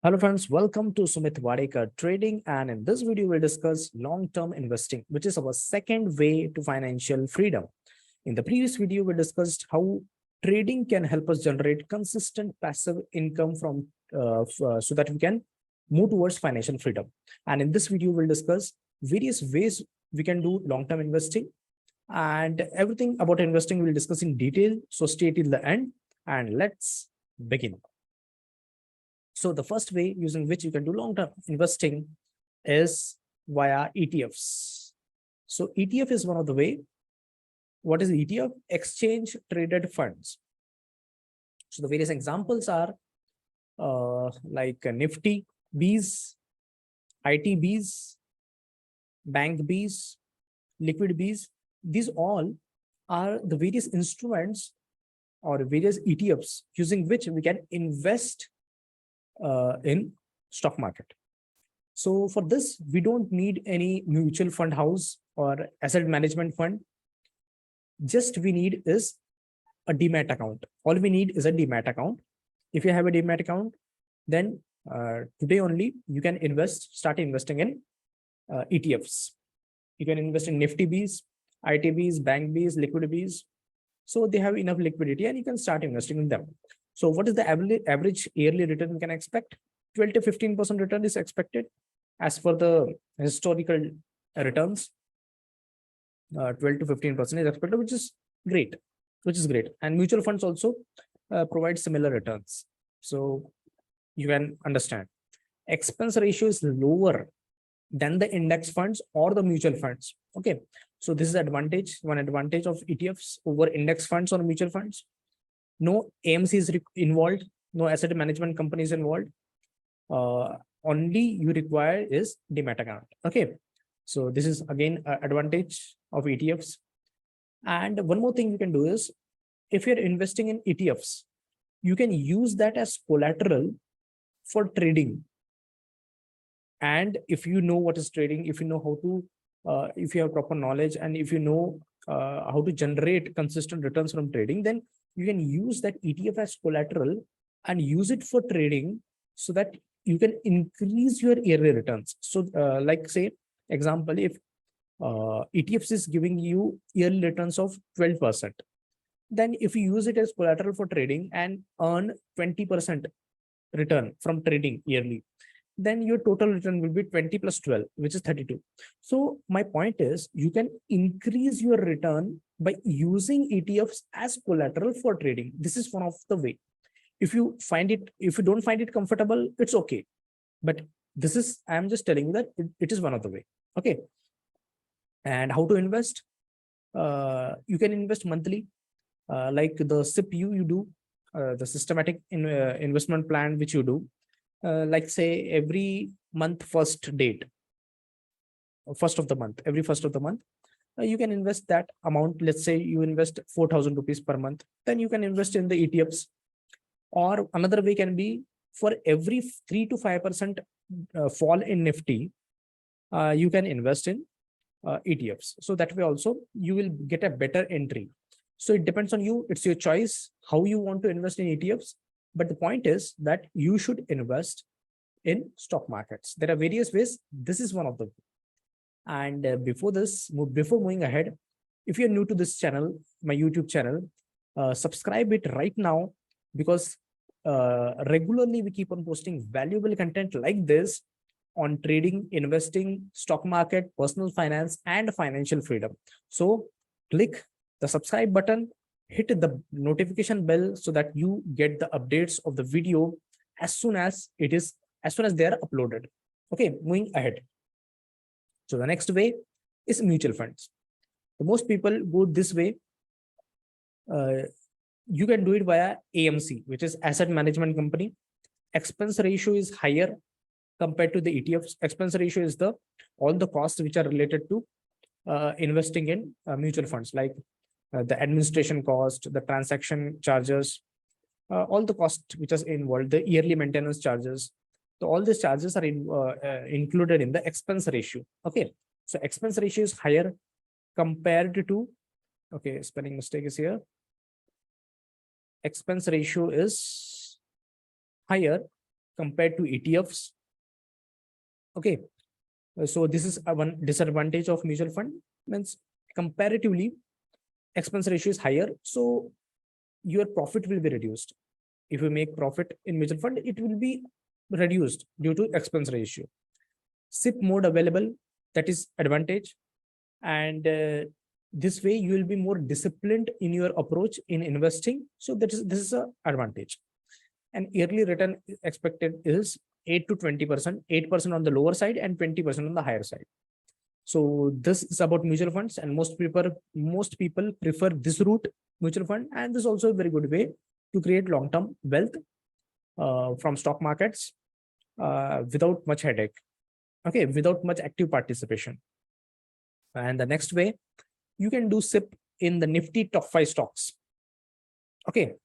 Hello friends, welcome to Sumit Wadekar Trading, and in this video we'll discuss long-term investing, which is our second way to financial freedom. In the previous video we discussed how trading can help us generate consistent passive income so that we can move towards financial freedom. And in this video we'll discuss various ways we can do long-term investing, and everything about investing we'll discuss in detail. So stay till the end and let's begin. So the first way using which you can do long-term investing is via ETFs. So ETF is one of the way. What is ETF? Exchange traded funds. So the various examples are like Nifty Bs, IT Bs, Bank Bs, Liquid Bs. These all are the various instruments or various ETFs using which we can invest in stock market. So for this, we don't need any mutual fund house or asset management fund. Just we need is a demat account. All we need is a demat account. If you have a demat account, then today only you can start investing in ETFs. You can invest in Nifty Bs, ITBs, Bank Bs, Liquid Bs. So they have enough liquidity and you can start investing in them. So what is the average yearly return we can expect? 12 to 15% return is expected as per the historical returns. 12 to 15% is expected, which is great. And mutual funds also provide similar returns. So you can understand. Expense ratio is lower than the index funds or the mutual funds. Okay. So this is one advantage of ETFs over index funds or mutual funds. No AMC is involved, no asset management companies involved. Only you require is demat account. Okay. So this is again an advantage of ETFs. And one more thing you can do is, if you're investing in ETFs, you can use that as collateral for trading. And if you know what is trading, if you know how to, if you have proper knowledge, and if you know how to generate consistent returns from trading, then you can use that ETF as collateral and use it for trading so that you can increase your yearly returns. So like say, example, if ETFs is giving you yearly returns of 12%, then if you use it as collateral for trading and earn 20% return from trading yearly, then your total return will be 20 plus 12, which is 32. So my point is, you can increase your return by using ETFs as collateral for trading. This is one of the way. If you don't find it comfortable, it's okay. But I'm just telling you that it is one of the way. Okay. And how to invest? You can invest monthly, like the SIP you do, the systematic investment plan which you do. Like say every month, first of the month, every first of the month, you can invest that amount. Let's say you invest 4,000 rupees per month, then you can invest in the ETFs. Or another way can be, for every 3 to 5% fall in Nifty, you can invest in ETFs. So that way also you will get a better entry. So it depends on you. It's your choice how you want to invest in ETFs. But the point is that you should invest in stock markets. There are various ways. This is one of them. And before moving ahead, if you're new to this channel, my YouTube channel, subscribe it right now, because regularly we keep on posting valuable content like this on trading, investing, stock market, personal finance, and financial freedom. So click the subscribe button, hit the notification bell so that you get the updates of the video as soon as they are uploaded. Okay, moving ahead. So the next way is mutual funds. The most people go this way. You can do it via AMC, which is asset management company. Expense ratio is higher compared to the ETFs. Expense ratio is all the costs which are related to investing in mutual funds, like the administration cost, the transaction charges, all the costs which are involved, the yearly maintenance charges. So all these charges are included in the expense ratio. Okay, so expense ratio is higher compared to, okay, spelling mistake is here. Expense ratio is higher compared to ETFs. Okay, so this is a one disadvantage of mutual fund, means comparatively expense ratio is higher, so your profit will be reduced. If you make profit in mutual fund, it will be reduced due to expense ratio. SIP mode available, that is advantage. And this way you will be more disciplined in your approach in investing. So this is a advantage. And yearly return expected is 8 to 20%, 8% on the lower side and 20% on the higher side. So this is about mutual funds, and most people prefer this route, mutual fund, and this is also a very good way to create long-term wealth from stock markets without much headache. Okay, without much active participation. And the next way, you can do SIP in the Nifty top 5 stocks. Okay,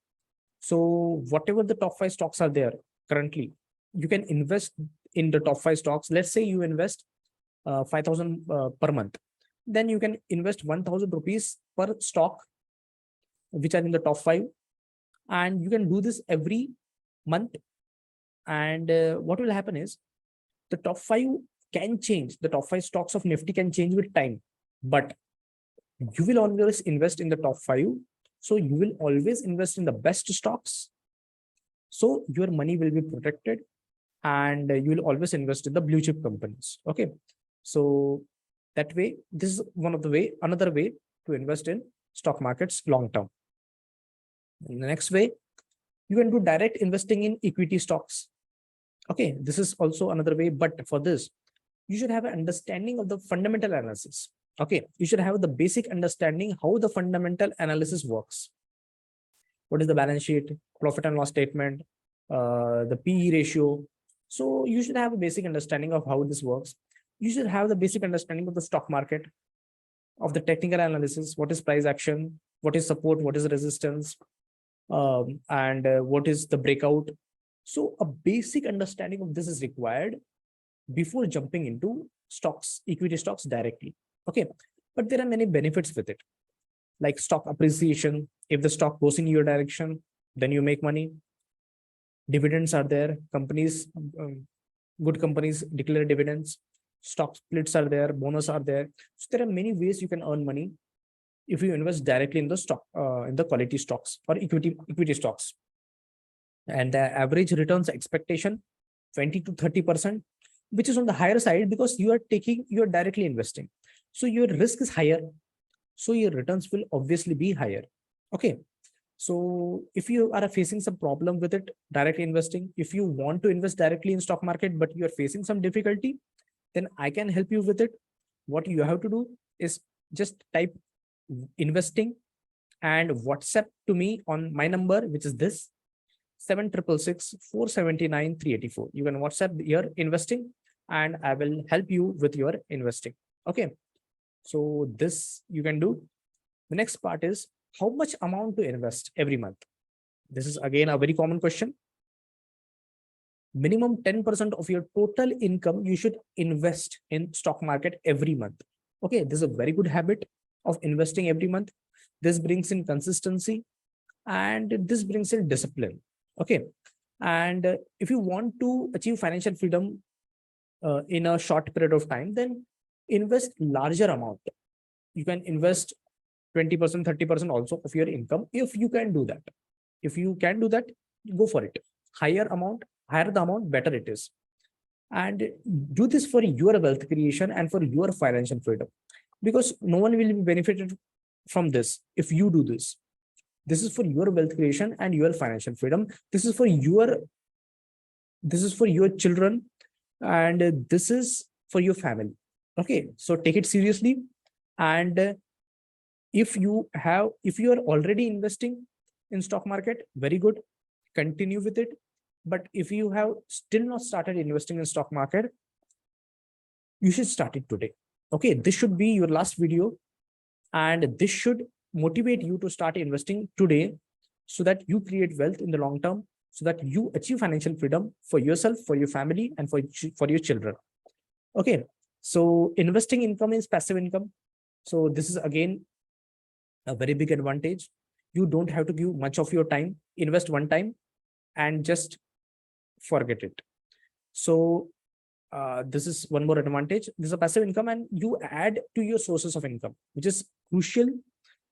so whatever the top 5 stocks are there currently, you can invest in the top 5 stocks. Let's say you invest 5,000 per month. Then you can invest 1,000 rupees per stock, which are in the top 5. And you can do this every month. And what will happen is the top 5 can change. The top 5 stocks of Nifty can change with time, but you will always invest in the top 5. So you will always invest in the best stocks. So your money will be protected, and you will always invest in the blue chip companies. Okay. So that way, this is another way to invest in stock markets long term. In the next way, you can do direct investing in equity stocks. Okay, this is also another way, but for this, you should have an understanding of the fundamental analysis. Okay, you should have the basic understanding how the fundamental analysis works. What is the balance sheet, profit and loss statement, the PE ratio. So you should have a basic understanding of how this works. You should have the basic understanding of the stock market, of the technical analysis, what is price action, what is support, what is resistance, and what is the breakout. So a basic understanding of this is required before jumping into stocks, equity stocks directly. Okay, but there are many benefits with it, like stock appreciation. If the stock goes in your direction, then you make money. Dividends are there. Companies, good companies declare dividends. Stock splits are there. Bonus are there. So there are many ways you can earn money if you invest directly in the stock, in the quality stocks or equity stocks. And the average returns expectation 20 to 30%, which is on the higher side because you are directly investing. So your risk is higher. So your returns will obviously be higher. Okay. So if you are facing some problem with it, direct investing, if you want to invest directly in stock market, but you are facing some difficulty, then I can help you with it. What you have to do is just type investing and WhatsApp to me on my number, which is this 7666 479 384. You can WhatsApp your investing and I will help you with your investing. Okay. So this you can do. The next part is how much amount to invest every month. This is again a very common question. Minimum 10% of your total income you should invest in stock market every month. Okay, this is a very good habit of investing every month. This brings in consistency and this brings in discipline. Okay, and if you want to achieve financial freedom in a short period of time, then invest larger amount. You can invest 20%, 30% also of your income if you can do that. If you can do that, go for it. Higher the amount, better it is. And do this for your wealth creation and for your financial freedom, because no one will be benefited from this if you do this. This is for your wealth creation and your financial freedom. This is for your children, and this is for your family. Okay, so take it seriously. And if you are already investing in stock market, very good, continue with it. But if you have still not started investing in stock market, you should start it today. Okay, this should be your last video, and this should motivate you to start investing today so that you create wealth in the long term, so that you achieve financial freedom for yourself, for your family, and for your children. Okay, so investing income is passive income. So this is again a very big advantage. You don't have to give much of your time. Invest one time and just forget it. So this is one more advantage. This is a passive income and you add to your sources of income, which is crucial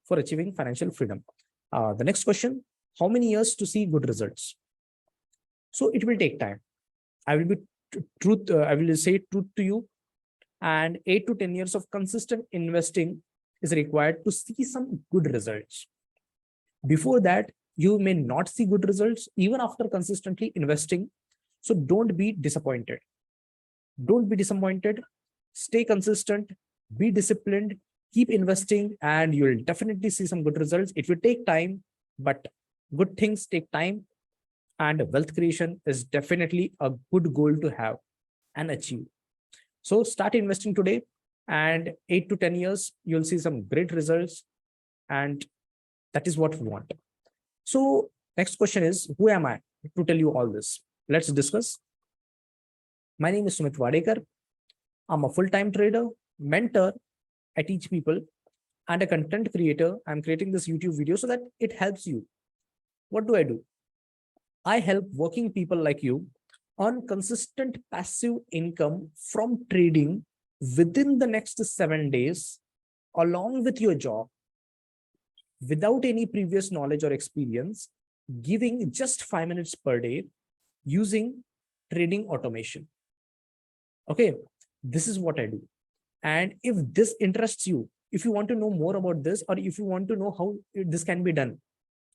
for achieving financial freedom. The next question, how many years to see good results? So it will take time. I will be I will say truth to you, and 8 to 10 years of consistent investing is required to see some good results. Before that, you may not see good results even after consistently investing. So don't be disappointed. Don't be disappointed. Stay consistent, be disciplined, keep investing, and you'll definitely see some good results. It will take time, but good things take time, and wealth creation is definitely a good goal to have and achieve. So start investing today, and 8 to 10 years, you'll see some great results, and that is what we want. So next question is, who am I to tell you all this? Let's discuss. My name is Sumit Wadekar. I'm a full-time trader, mentor. I teach people, and a content creator. I'm creating this YouTube video so that it helps you. What do? I help working people like you on consistent passive income from trading within the next 7 days, along with your job, without any previous knowledge or experience, giving just 5 minutes per day using trading automation. Okay, this is what I do. And if this interests you, if you want to know more about this, or if you want to know how this can be done,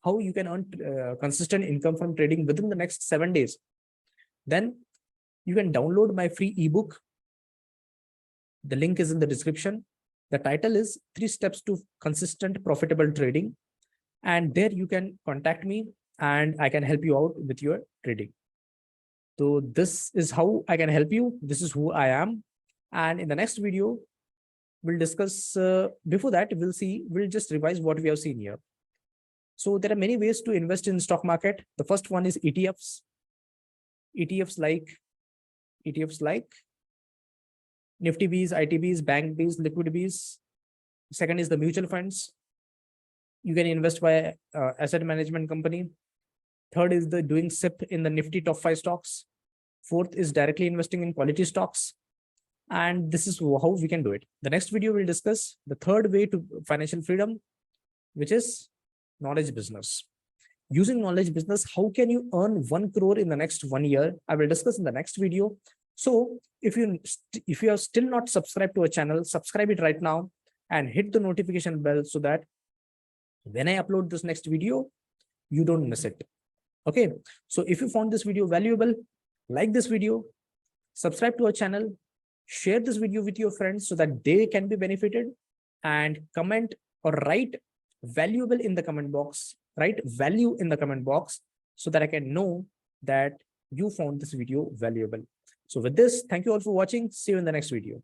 how you can earn consistent income from trading within the next 7 days, then you can download my free ebook. The link is in the description. The title is 3 Steps to Consistent Profitable Trading. And there you can contact me and I can help you out with your trading. So this is how I can help you. This is who I am. And in the next video, we'll discuss, before that, we'll just revise what we have seen here. So there are many ways to invest in stock market. The first one is ETFs. ETFs like Nifty Bs, ITBs, Bank Bs, Liquid Bs. Second is the mutual funds. You can invest by asset management company. Third is the doing SIP in the Nifty top 5 stocks. Fourth is directly investing in quality stocks. And this is how we can do it. The next video will discuss the third way to financial freedom, which is knowledge business. Using knowledge business, how can you earn 1 crore in the next 1 year? I will discuss in the next video. So if you are still not subscribed to our channel, subscribe it right now and hit the notification bell so that when I upload this next video, you don't miss it. Okay. So if you found this video valuable, like this video, subscribe to our channel, share this video with your friends so that they can be benefited, and comment or write valuable in the comment box. Write value in the comment box so that I can know that you found this video valuable. So with this, thank you all for watching. See you in the next video.